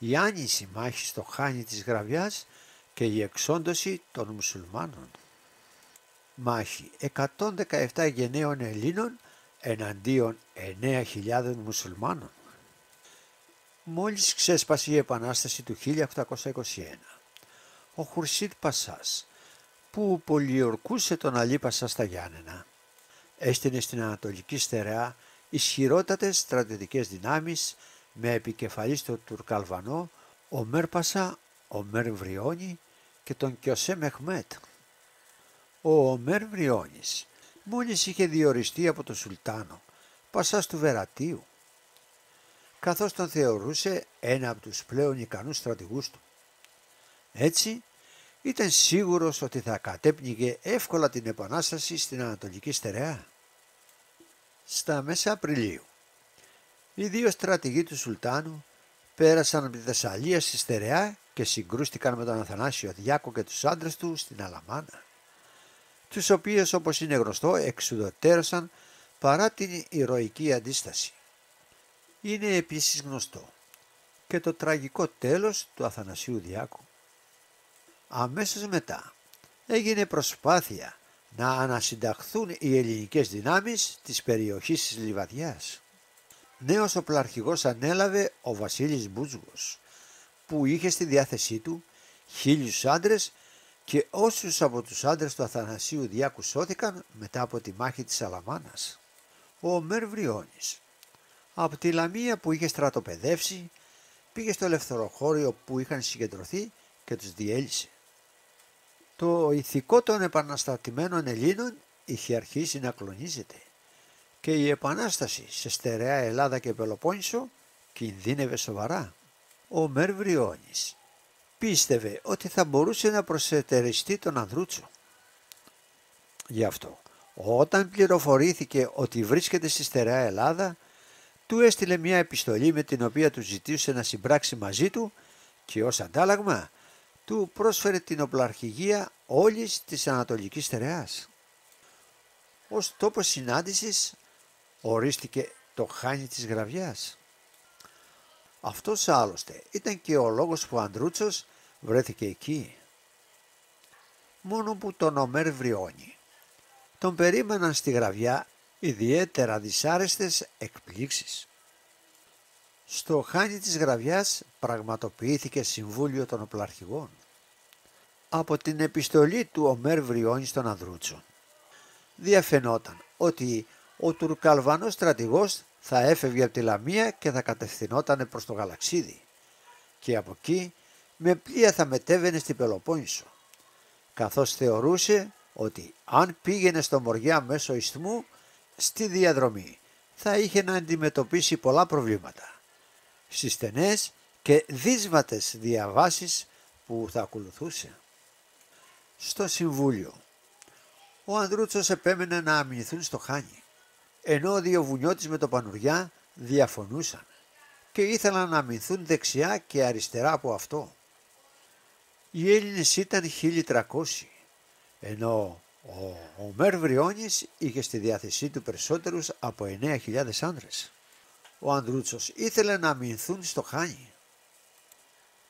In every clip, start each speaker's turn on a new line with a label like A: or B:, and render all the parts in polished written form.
A: η άνηση μάχη στο Χάνι της Γραβιάς και η εξόντωση των μουσουλμάνων. Μάχη 117 γενναίων Ελλήνων εναντίον 9.000 μουσουλμάνων. Μόλις ξέσπασε η Επανάσταση του 1821, ο Χουρσίτ Πασάς, που πολιορκούσε τον Αλή Πασά στα Γιάννενα, έστεινε στην Ανατολική Στερεά ισχυρότατες στρατιωτικές δυνάμεις με επικεφαλής τον Τουρκαλβανό Ομέρ Πασά, Ομέρ Βριώνη και τον Κιωσέ Μεχμέτ. Ο Ομέρ Βριώνης μόλις είχε διοριστεί από τον Σουλτάνο Πασάς του Βερατίου, καθώς τον θεωρούσε ένα από τους πλέον ικανούς στρατηγούς του. Έτσι ήταν σίγουρος ότι θα κατέπνιγε εύκολα την Επανάσταση στην Ανατολική Στερεά. Στα μέσα Απριλίου, οι δύο στρατηγοί του Σουλτάνου πέρασαν από τη Θεσσαλία στη Στερεά και συγκρούστηκαν με τον Αθανάσιο Διάκο και τους άντρες του στην Αλαμάνα, τους οποίους, όπως είναι γνωστό, εξουδετερώσαν παρά την ηρωική αντίσταση. Είναι επίσης γνωστό και το τραγικό τέλος του Αθανασίου Διάκου. Αμέσως μετά έγινε προσπάθεια να ανασυνταχθούν οι ελληνικές δυνάμεις της περιοχής της Λιβαδιάς. Νέος οπλαρχηγός ανέλαβε ο Βασίλης Μπούζγος, που είχε στη διάθεσή του 1.000 άντρες και όσους από τους άντρες του Αθανασίου Διάκου σώθηκαν μετά από τη μάχη της Αλαμάνας. Ο Ομέρ Βριώνης, από τη Λαμία που είχε στρατοπεδεύσει, πήγε στο ελευθεροχώριο που είχαν συγκεντρωθεί και τους διέλυσε. Το ηθικό των επαναστατημένων Ελλήνων είχε αρχίσει να κλονίζεται και η επανάσταση σε στερεά Ελλάδα και Πελοπόννησο κινδύνευε σοβαρά. Ο Ομέρ Βριώνης πίστευε ότι θα μπορούσε να προσετεριστεί τον Ανδρούτσο. Γι' αυτό, όταν πληροφορήθηκε ότι βρίσκεται στη στερεά Ελλάδα, του έστειλε μια επιστολή με την οποία του ζητούσε να συμπράξει μαζί του και ως αντάλλαγμα του πρόσφερε την οπλαρχηγία όλης της Ανατολικής Στερεάς. Ως τόπος συνάντησης ορίστηκε το Χάνι της Γραβιάς. Αυτός άλλωστε ήταν και ο λόγος που ο Ανδρούτσος βρέθηκε εκεί. Μόνο που τον Ομέρ Βριώνη τον περίμεναν στη Γραβιά ιδιαίτερα δυσάρεστες εκπλήξεις. Στο Χάνι της Γραβιάς πραγματοποιήθηκε συμβούλιο των οπλαρχηγών. Από την επιστολή του Ομέρ Βριώνη στον Ανδρούτσο διαφαινόταν ότι ο Τουρκαλβανός στρατηγός θα έφευγε από τη Λαμία και θα κατευθυνόταν προς το Γαλαξίδι και από εκεί με πλοία θα μετέβαινε στην Πελοπόννησο, καθώς θεωρούσε ότι αν πήγαινε στο Μοριά μέσω Ισθμού στη διαδρομή θα είχε να αντιμετωπίσει πολλά προβλήματα στις στενές και δύσβατες διαβάσεις που θα ακολουθούσε. Στο Συμβούλιο, ο Ανδρούτσος επέμενε να αμυνθούν στο Χάνι, ενώ ο Διοβουνιώτης με το Πανουριά διαφωνούσαν και ήθελαν να αμυνθούν δεξιά και αριστερά από αυτό. Οι Έλληνες ήταν 1.300, ενώ ο Ομέρ Βριώνης είχε στη διάθεσή του περισσότερους από 9.000 άντρες. Ο Ανδρούτσος ήθελε να αμυνθούν στο Χάνι,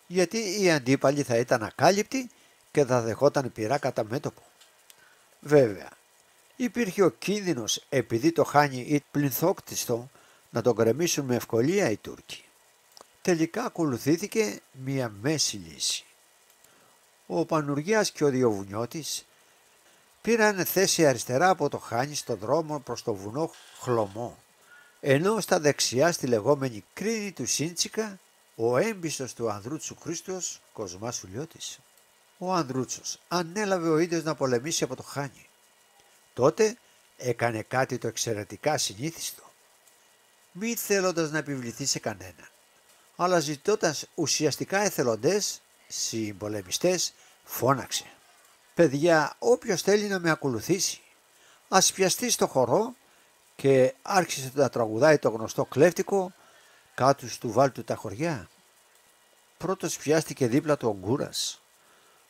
A: γιατί οι αντίπαλοι θα ήταν ακάλυπτοι και θα δεχόταν πυρά κατά μέτωπο. Βέβαια, υπήρχε ο κίνδυνος επειδή το Χάνι ήταν πληνθόκτιστο να τον γκρεμίσουν με ευκολία οι Τούρκοι. Τελικά ακολουθήθηκε μία μέση λύση. Ο Πανουργιάς και ο Διοβουνιώτης πήραν θέση αριστερά από το Χάνι στο δρόμο προς το βουνό Χλωμό, ενώ στα δεξιά στη λεγόμενη Κρίνη του Σίντσικα ο έμπιστος του Ανδρούτσου Χρήστος Κοσμάς Σουλιώτης. Ο Ανδρούτσος ανέλαβε ο ίδιος να πολεμήσει από το Χάνι. Τότε έκανε κάτι το εξαιρετικά συνήθιστο, μη θέλοντας να επιβληθεί σε κανένα, αλλά ζητώντας ουσιαστικά εθελοντές, συμπολεμιστές, φώναξε: «Παιδιά, όποιος θέλει να με ακολουθήσει, ας πιαστεί στο χορό», και άρχισε να τραγουδάει το γνωστό κλέφτικο «Κάτω του βάλτου τα χωριά». Πρώτος πιάστηκε δίπλα του ο Γκούρας.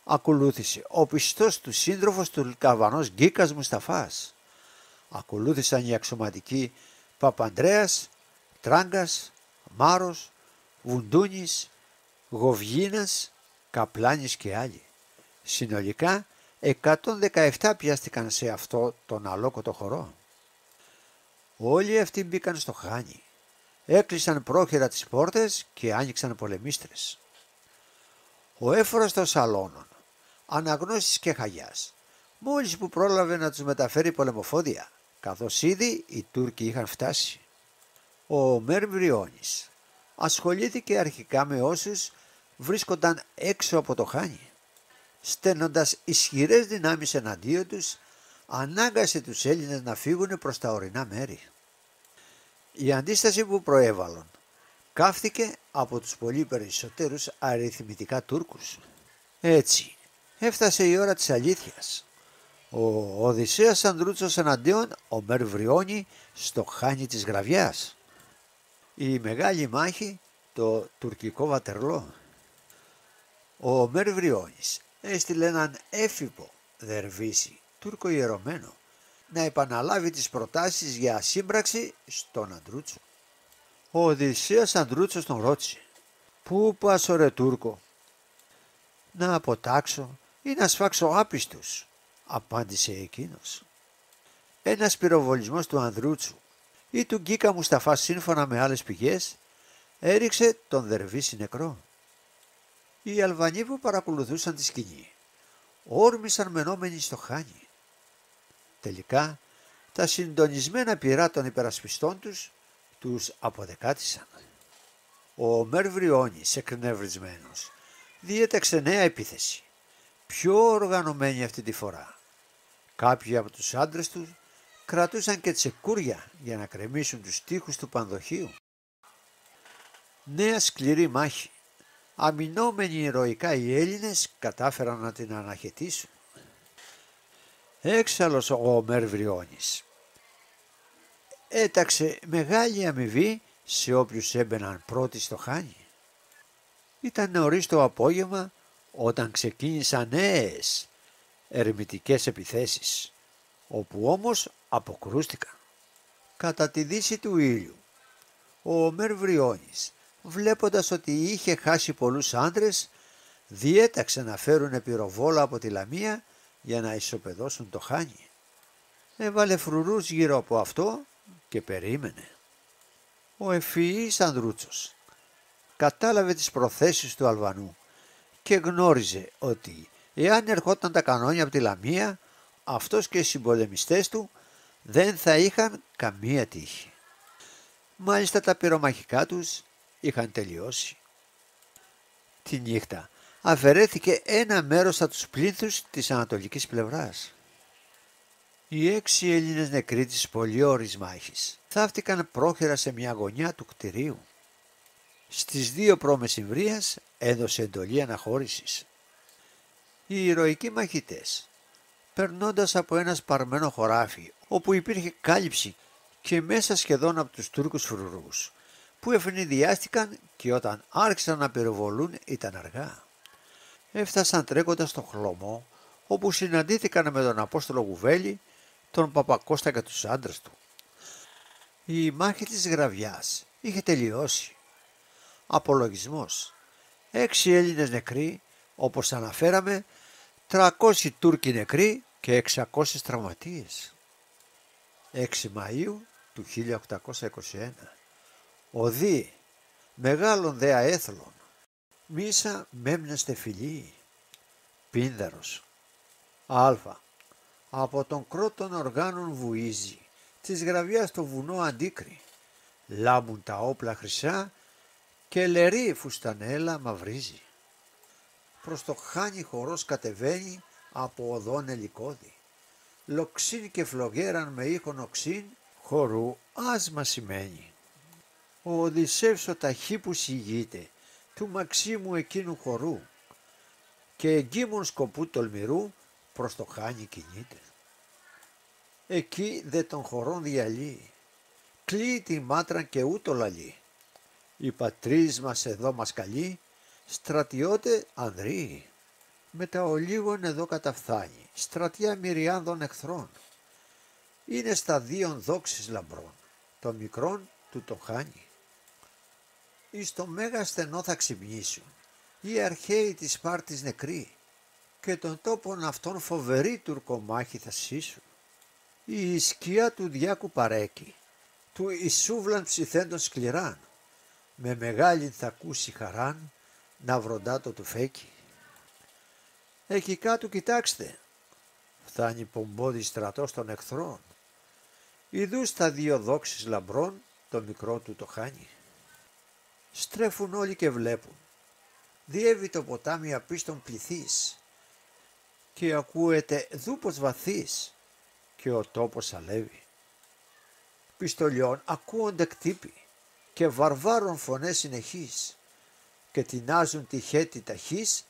A: Ακολούθησε ο πιστός του σύντροφος του Λκαβανός Γκίκας Μουσταφάς. Ακολούθησαν οι αξιωματικοί Παπανδρέας, Τράγκας, Μάρος, Βουντούνης, Γοβγίνας, Καπλάνης και άλλοι. Συνολικά 117 πιάστηκαν σε αυτό τον αλόκοτο χορό. Όλοι αυτοί μπήκαν στο Χάνι, έκλεισαν πρόχειρα τις πόρτες και άνοιξαν πολεμίστρες. Ο έφορας των Σαλώνων, αναγνώστης και Χαγιάς, μόλις που πρόλαβε να τους μεταφέρει πολεμοφόδια, καθώς ήδη οι Τούρκοι είχαν φτάσει. Ο Μερμβριώνης ασχολήθηκε αρχικά με όσους βρίσκονταν έξω από το Χάνι. Στέλνοντας ισχυρές δυνάμεις εναντίον τους, ανάγκασε τους Έλληνες να φύγουν προς τα ορεινά μέρη. Η αντίσταση που προέβαλαν κάφθηκε από τους πολύ περισσότερους αριθμητικά Τούρκους. Έτσι έφτασε η ώρα της αλήθειας. Ο Οδυσσέας Ανδρούτσος εναντίον ο Μερβριώνη στο Χάνι της Γραβιάς. Η μεγάλη μάχη, το τουρκικό Βατερλό. Ο Μερβριώνης έστειλε έναν έφυπο δερβίση, Τούρκο ιερωμένο, να επαναλάβει τις προτάσεις για σύμπραξη στον Ανδρούτσο. Ο Οδυσσέας Ανδρούτσος τον ρώτησε: «Πού πας ρε Τούρκο?» «Να αποτάξω ή να σφάξω άπιστους», απάντησε εκείνος. Ένας πυροβολισμός του Ανδρούτσου ή του Γκίκα Μουσταφά σύμφωνα με άλλες πηγές έριξε τον δερβίση νεκρό. Οι Αλβανοί που παρακολουθούσαν τη σκηνή όρμησαν μενόμενοι στο Χάνι. Τελικά τα συντονισμένα πυρά των υπερασπιστών τους αποδεκάτησαν. Ο Μερβριώνης, εκνευρισμένος, διέταξε νέα επίθεση, πιο οργανωμένη αυτή τη φορά. Κάποιοι από τους άντρες τους κρατούσαν και τσεκούρια για να κρεμίσουν τους τοίχους του πανδοχείου. Νέα σκληρή μάχη. Αμυνόμενοι ηρωικά οι Έλληνες κατάφεραν να την αναχαιτήσουν. Έξαλλος ο Μερβριώνης έταξε μεγάλη αμοιβή σε όποιους έμπαιναν πρώτοι στο Χάνι. Ήταν νωρίς το απόγευμα όταν ξεκίνησαν νέες ερμητικές επιθέσεις, όπου όμως αποκρούστηκαν. Κατά τη δύση του ήλιου, ο Μερβριώνης, βλέποντας ότι είχε χάσει πολλούς άντρες, διέταξε να φέρουν πυροβόλα από τη Λαμία για να ισοπεδώσουν το Χάνι. Έβαλε φρουρούς γύρω από αυτό και περίμενε. Ο ευφυής Ανδρούτσος κατάλαβε τις προθέσεις του Αλβανού και γνώριζε ότι εάν ερχόταν τα κανόνια από τη Λαμία, αυτός και οι συμπολεμιστές του δεν θα είχαν καμία τύχη. Μάλιστα τα πυρομαχικά τους είχαν τελειώσει. Τη νύχτα αφαιρέθηκε ένα μέρος από τους πλήθους της ανατολικής πλευράς. Οι 6 Έλληνες νεκροί της πολιόρης μάχης θαύτηκαν πρόχειρα σε μια γωνιά του κτηρίου. Στις 2 π.Μ. έδωσε εντολή αναχώρησης. Οι ηρωικοί μαχητές, περνώντας από ένα σπαρμένο χωράφι όπου υπήρχε κάλυψη και μέσα σχεδόν από τους Τούρκους φρουρούς, που ευνηδιάστηκαν και όταν άρχισαν να πυροβολούν ήταν αργά. Έφτασαν τρέχοντας στο χλωμό, όπου συναντήθηκαν με τον Απόστολο Γουβέλη, τον Παπακώστα και τους άντρες του. Η μάχη της Γραβιάς είχε τελειώσει. Απολογισμός: 6 Έλληνες νεκροί, όπως αναφέραμε, 300 Τούρκοι νεκροί και 600 τραυματίες. 6 Μαΐου του 1821. Οδύ, μεγάλων δε αέθλων, μίσα μέμνεστε φιλοί. Πίνδαρος. Α. Από τον κρότων οργάνων βουίζει, της Γραβιάς το βουνό αντίκρι. Λάμπουν τα όπλα χρυσά και λερή φουστανέλα μαυρίζει. Προς το Χάνι χορός κατεβαίνει από οδόν ελικόδη. Λοξίν και φλογέραν με ήχον οξύν, χορού άσμα σημαίνει. Ο Οδυσσεύς ο ταχύπους ηγείται του Μαξίμου εκείνου χορού και εγκύμων σκοπού τολμηρού προς το Χάνι κινείται. Εκεί δε των χορών διαλύει, κλείει τη μάτρα και ούτω λαλεί. Οι πατρίς μας εδώ μας καλεί, στρατιώτε ανδρείοι. Με τα ολίγων εδώ καταφθάνει, στρατιά μυριάδων εχθρών. Είναι στα 2 δόξης λαμπρών, των μικρών του το Χάνι. Εις το μέγα στενό θα ξυπνήσουν οι αρχαίοι της Σπάρτης νεκροί και των τόπων αυτών φοβεροί τουρκομάχοι θα σύσουν. Η σκιά του Διάκου παρέκει, του Ισούβλαν ψηθέντων σκληράν, με μεγάλη θα ακούσει χαράν να βροντά το τουφέκι. Εκεί κάτω κοιτάξτε, φτάνει πομπόδι στρατός των εχθρών, ιδούς τα δύο δόξεις λαμπρών το μικρό του το χάνει. Στρέφουν όλοι και βλέπουν, διέβη το ποτάμι απίστων πληθής και ακούεται δούπος βαθύς και ο τόπος αλεύει. Πιστολιών ακούονται κτύποι και βαρβάρων φωνές συνεχείς και τεινάζουν τη χέτη ταχύς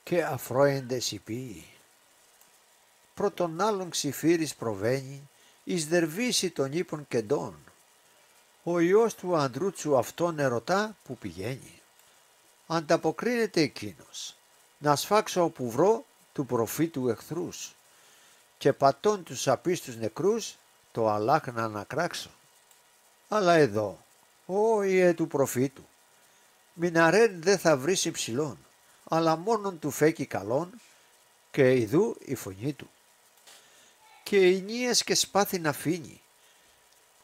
A: και αφρώεντες υπήοι. Πρώτον άλλον ξυφύρης προβαίνει εις δερβίση των ύπων κεντών. Ο ιός του Ανδρούτσου αυτόν ερωτά που πηγαίνει. Ανταποκρίνεται εκείνος, να σφάξω όπου βρω του προφήτου εχθρούς και πατών τους απίστους νεκρούς το Αλλάχ να ανακράξω. Αλλά εδώ, ο Ιε του προφήτου, μιναρέν δεν θα βρεις υψηλών, αλλά μόνον του φέκει καλών και ιδού η φωνή του. Και ηνίες και σπάθη να αφήνει,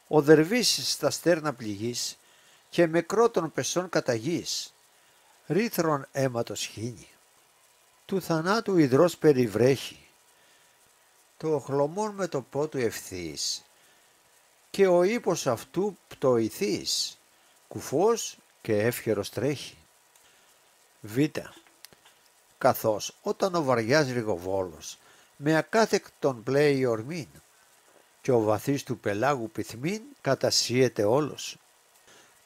A: ο δερβής στα στέρνα πληγής και με κρότων πεσών καταγής, ρήθρον αίματος χύνει. Του θανάτου υδρός περιβρέχει, το χλωμόν με το πότου ευθύς και ο ύπος αυτού πτωηθής, κουφός και εύχερος τρέχει. Β. Καθώς όταν ο βαριάς ρηγοβόλος με ακάθεκτον πλέει ορμήν και ο βαθύς του πελάγου πυθμήν κατασύεται όλος.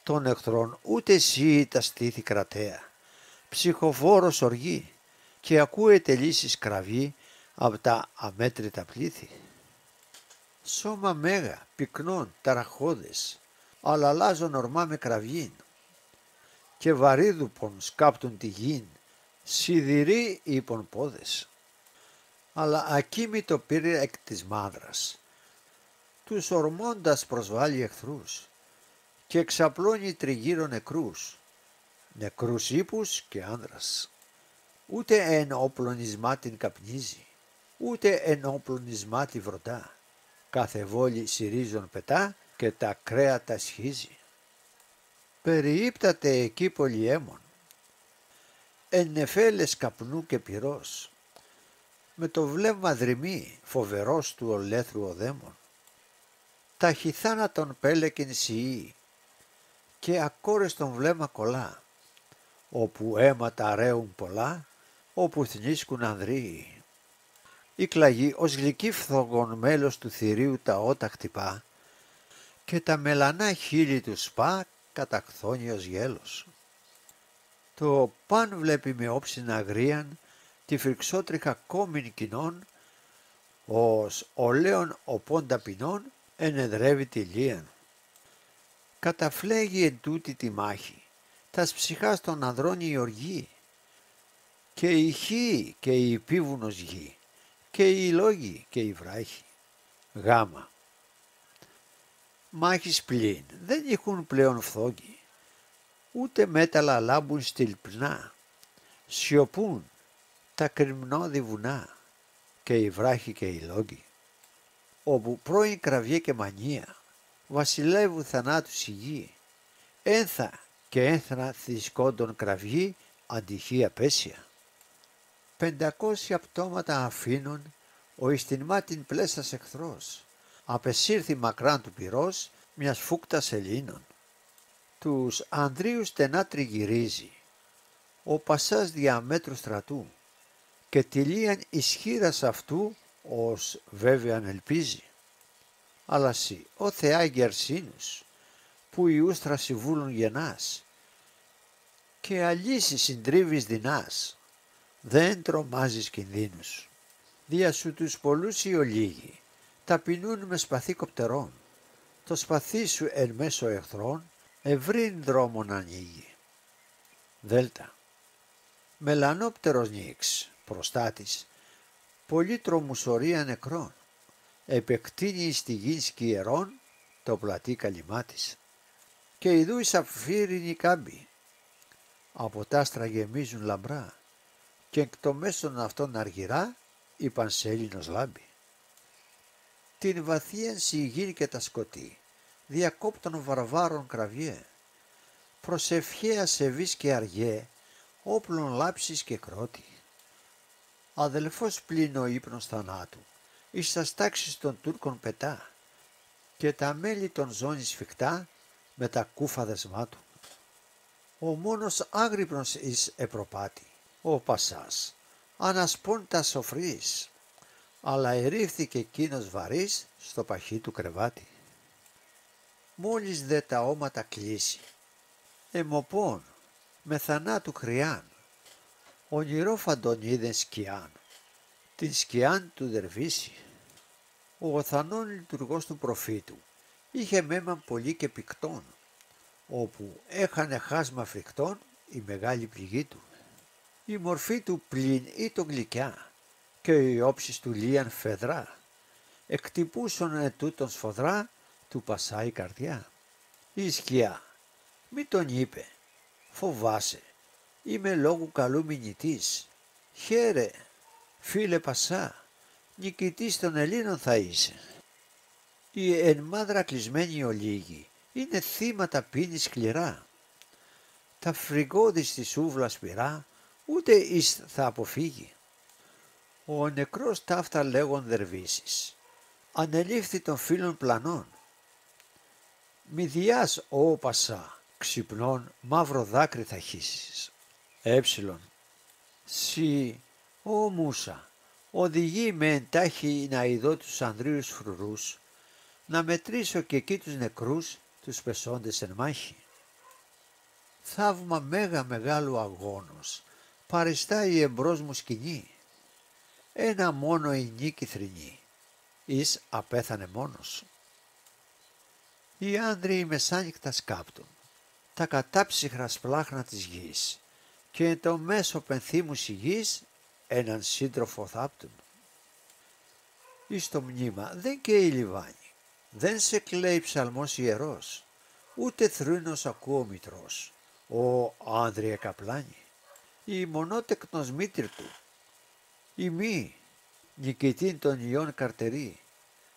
A: Των εχθρών ούτε σύει τα στήθη κρατέα, ψυχοφόρος οργή και ακούεται λύσης κραυγή από τα αμέτρητα πλήθη. Σώμα μέγα, πυκνών, ταραχώδες, αλλά αλλάζον ορμά με κραυγήν και βαρύδουπον σκάπτουν τη γην, σιδηροί ύπον πόδες. Αλλά ακίμητο πήρε εκ της μάνδρας, τους ορμώντας προσβάλλει εχθρούς και εξαπλώνει τριγύρω νεκρούς, νεκρούς ύπους και άνδρας. Ούτε εν όπλον εις μάτιν καπνίζει, ούτε εν όπλον εις μάτι βροντά, κάθε βόλη συρίζον πετά και τα κρέατα σχίζει. Περιείπταται εκεί πολυέμων, εν νεφέλες καπνού και πυρός, με το βλέμμα δρυμεί φοβερός του ολέθρου ο δαίμον. Ταχυθάνατον πέλεκεν σιεί και ακόρεστον βλέμμα κολλά, όπου αίματα ρέουν πολλά, όπου θνίσκουν ανδρείοι. Η κλαγή ως γλυκή φθογον μέλος του θηρίου τα ότα χτυπά και τα μελανά χείλη του σπά καταχθόνιος γέλος. Το παν βλέπει με όψιν αγρίαν τη φρυξότριχα κόμην κοινών, ως ολέων οπών ταπεινών ενεδρεύει τη λίαν. Καταφλέγει εν τούτη τη μάχη, τας ψυχάς των ανδρών η οργή, και η χή και η επίβουνος γη, και οι λόγοι και οι βράχοι. Γάμα. Μάχης πλήν δεν έχουν πλέον φθόγγι, ούτε μέταλλα λάμπουν στυλπνά, σιωπούν τα κρυμνώδη βουνά και οι βράχοι και οι λόγοι. Όπου πρώην κραυγέ και μανία, βασιλεύου θανάτους η γη, ένθα και ένθρα θυσκόντων κραυγή αντυχή απέσια. 500 πτώματα αφήνων ο εις την μάτιν πλέσας εχθρός, απεσύρθη μακράν του πυρός μιας φούκτας Ελλήνων. Τους Ανδρίους στενά τριγυρίζει, ο πασάς διαμέτρου στρατού, και τυλίαν ισχύρας αυτού ως βέβαιαν ελπίζει. Αλλά σοι, ο Θεά γερσίνους, που ιούς θρασιβούλων γενάς, και αλύσει συντρίβεις δεινάς, δεν τρομάζεις κινδύνους. Δια σου τους πολλούς οι ολίγοι, ταπεινούν με σπαθί κοπτερών, το σπαθί σου εν μέσω εχθρών, ευρύν δρόμον ανοίγει. Δέλτα. Μελανόπτερος νίξ, προστάτης, πολύτρομου σωρία νεκρών, επεκτείνει στη γη σκιερών το πλατή καλυμάτης. Και ιδού η σαφύρινη κάμπη, από τα άστρα γεμίζουν λαμπρά και εκ το μέσον αυτών αργυρά η πανσέλινος λάμπει. Την βαθίαν σιγήν και τα σκοτή, διακόπτων βαρβάρων κραυγέ, προσευχαία σεβής και αργέ, όπλων λάψης και κρότη. Αδελφός πλην ο ύπνος θανάτου, εις τας τάξεις των Τούρκων πετά, και τα μέλη των ζώνη σφιχτά με τα κούφα δεσμά του. Ο μόνος άγρυπνος εις επροπάτη, ο Πασάς, ανασπώντα σοφρής, αλλά ερήφθηκε εκείνος βαρύς στο παχύ του κρεβάτι. Μόλις δε τα όματα κλείσει, αιμοπών, με θανάτου χρειάν, ονειρόφαντον είδεν σκιάν, την σκιάν του δερβίση. Ο οθανόν λειτουργός του προφήτου είχε μέμαν πολύ και πικτών, όπου έχανε χάσμα φρικτών η μεγάλη πληγή του. Η μορφή του πλην ήταν γλυκιά και οι όψεις του λίαν φεδρά, εκτυπούσον ετούτον σφοδρά του πασά η καρδιά. Η σκιά μη τον είπε, φοβάσαι, είμαι λόγου καλού μηνυτής, χαίρε φίλε Πασά, νικητής των Ελλήνων θα είσαι. Οι εν μάδρα κλεισμένοι ολίγοι είναι θύματα πίνης σκληρά. Τα φρυγώδης της σούβλας πυρά ούτε εις θα αποφύγει. Ο νεκρός ταύτα λέγον δερβίσεις, ανελήφθη των φίλων πλανών. Μηδιάς ο Πασά, ξυπνών μαύρο δάκρυ θα χύσεις. Σι, ο Μούσα, οδηγεί με εντάχει να ειδώ τους ανδρίους φρουρούς, να μετρήσω και εκεί τους νεκρούς, τους πεσόντες εν μάχη. Θαύμα μεγάλου αγώνος, παριστά η εμπρός μου σκηνή. Ένα μόνο η νίκη θρηνεί, εις απέθανε μόνος. Οι άνδροι μεσάνυχτα σκάπτουν, τα κατάψυχρα σπλάχνα της γης, και εν το μέσο πενθύμους η γης έναν σύντροφο θάπτουν. Εις το μνήμα δεν καίει λιβάνι, δεν σε κλαίει ψαλμός ιερός, ούτε θρήνος ακούω μητρός, ο άνδριε καπλάνι. Η μονότεκνος μήτρη του, η μη νικητήν των ιών καρτερή,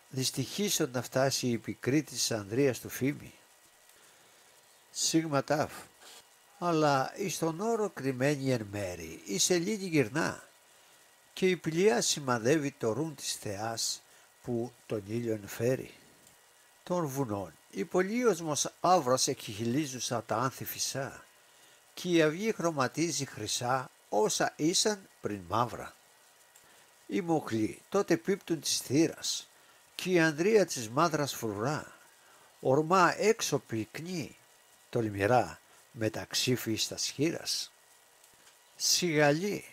A: δυστυχήσον να φτάσει η πικρή της Ανδρείας του φήμη. Σίγμα τάφ, αλλά εις τον όρο κρυμμένη εν μέρη, η σελήνη γυρνά, και η πλοία σημαδεύει το ρούν της θεάς που τον ήλιον φέρει. Των βουνών η πολύοσμος αύρος εκχυλίζουσα τα άνθη φυσά, και η αυγή χρωματίζει χρυσά όσα ήσαν πριν μαύρα. Οι μοχλοί τότε πίπτουν της θύρας, και η Ανδρεία της μάδρας φρουρά, ορμά έξω πυκνή, τολμηρά μεταξύ στα σχήρας. Σιγαλή,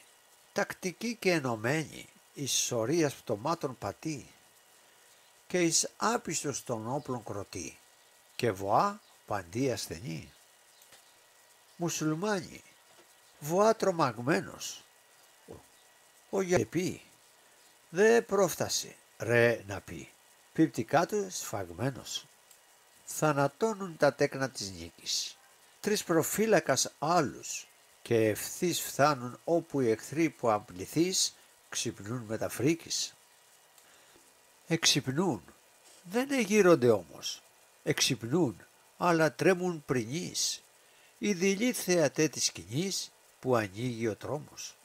A: τακτική και ενωμένη, εις σωρίας πτωμάτων πατή, και εις άπιστος των όπλων κροτή, και βοά παντή ασθενή. Μουσουλμάνοι, βοά τρομαγμένος, ο γεπί, δε πρόφτασε ρε να πει, πίπτει κάτω σφαγμένος. Θανατώνουν τα τέκνα της νίκης, τρεις προφύλακας άλλους, και ευθύς φθάνουν όπου οι εχθροί που αμπληθείς ξυπνούν με τα φρίκης. Εξυπνούν, δεν εγείρονται όμως, εξυπνούν, αλλά τρέμουν πρινείς, οι δειλοί θεατέ της σκηνής που ανοίγει ο τρόμος.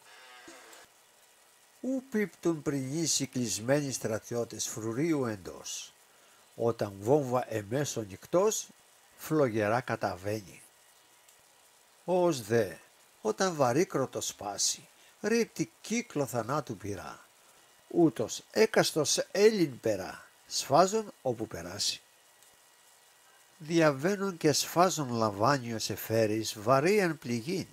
A: Ου πίπτουν πρινείς οι κλεισμένοι στρατιώτες φρουρίου εντός, όταν βόμβα εμέσω νυχτός φλογερά καταβαίνει. Ως δε, όταν βαρύκροτο σπάσει, ρίπτει κύκλο θανάτου πυρά, ούτως έκαστος Έλλην περά, σφάζον όπου περάσει. Διαβαίνουν και σφάζον λαβάνιος εφέρεις βαρύαν πληγήν,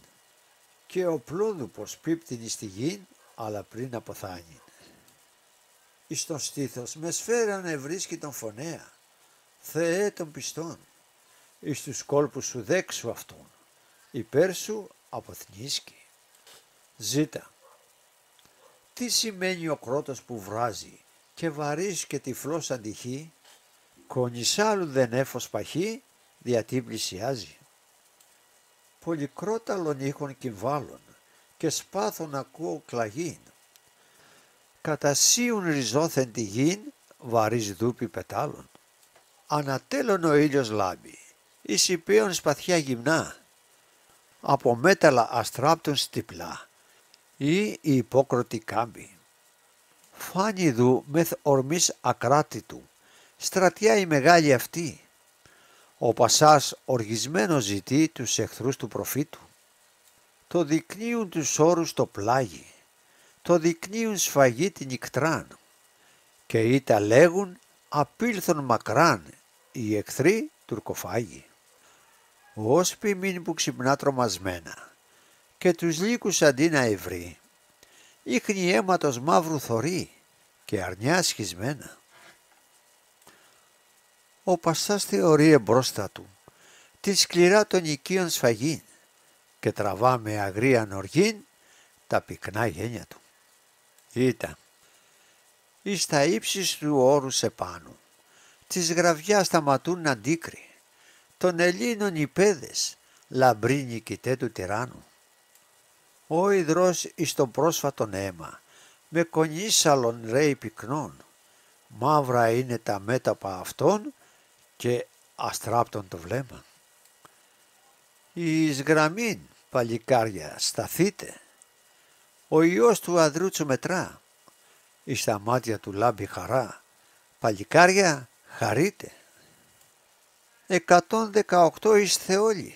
A: και ο πλόδουπος πίπτην εις τη γην, αλλά πριν αποθάνει. Εις τον στήθος με σφαίραν ευρίσκει τον φωνέα, Θεέ των πιστών, εις τους κόλπους σου δέξου αυτόν, υπέρ σου αποθνίσκει. Ζήτα. Τι σημαίνει ο κρότος που βράζει και βαρύς και τυφλός αντυχεί, κονισάλου δεν έφος παχύ, διατί πλησιάζει. πολυκρόταλων ήχων κυμβάλων και σπάθων ακούω κλαγήν. Κατασύουν ριζώθεν τη γην, βαρύς δούπι πετάλων. Ανατέλων ο ήλιος λάμπει, εις υπέων σπαθιά γυμνά, από μέταλλα αστράπτουν στιπλά, ή η υπόκροτη κάμπη. Φάνη δου μεθ ορμής ακράτητου, στρατιά η μεγάλη αυτή. Ο Πασάς οργισμένος ζητεί τους εχθρούς του προφήτου. Το δεικνύουν τους όρους το πλάγι, το δεικνύουν σφαγή την ικτράν, και ή τα λέγουν απήλθον μακράν οι εχθροί τουρκοφάγοι. Όσπι μην που ξυπνά τρομασμένα και τους λύκους αντί να ευρύ, ίχνη αίματος μαύρου θωρεί και αρνιά σχισμένα. Ο Πασάς θεωρεί εμπρόστα του την σκληρά των οικείων σφαγήν και τραβά με αγρίαν οργήν τα πυκνά γένια του. Ήτα, εις τα ύψης του όρους επάνω, της γραβιάς σταματούν αντίκρι, των Ελλήνων οι παιδες, λαμπροί νικητέ του τυράννου. Ο υδρός εις το πρόσφατον αίμα, με κονίσαλον ρέει πυκνών, μαύρα είναι τα μέτωπα αυτών και αστράπτον το βλέμμα. Εις γραμμήν, παλικάρια, σταθείτε, ο Υιός του Αδρούτσου μετρά, εις τα μάτια του λάμπει χαρά, παλικάρια χαρείτε. 118 είστε όλοι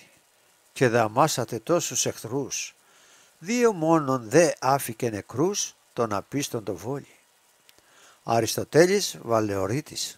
A: και δαμάσατε τόσους εχθρούς, 2 μόνον δε άφηκε νεκρούς τον απίστον το βόλι. Αριστοτέλης Βαλεωρίτης.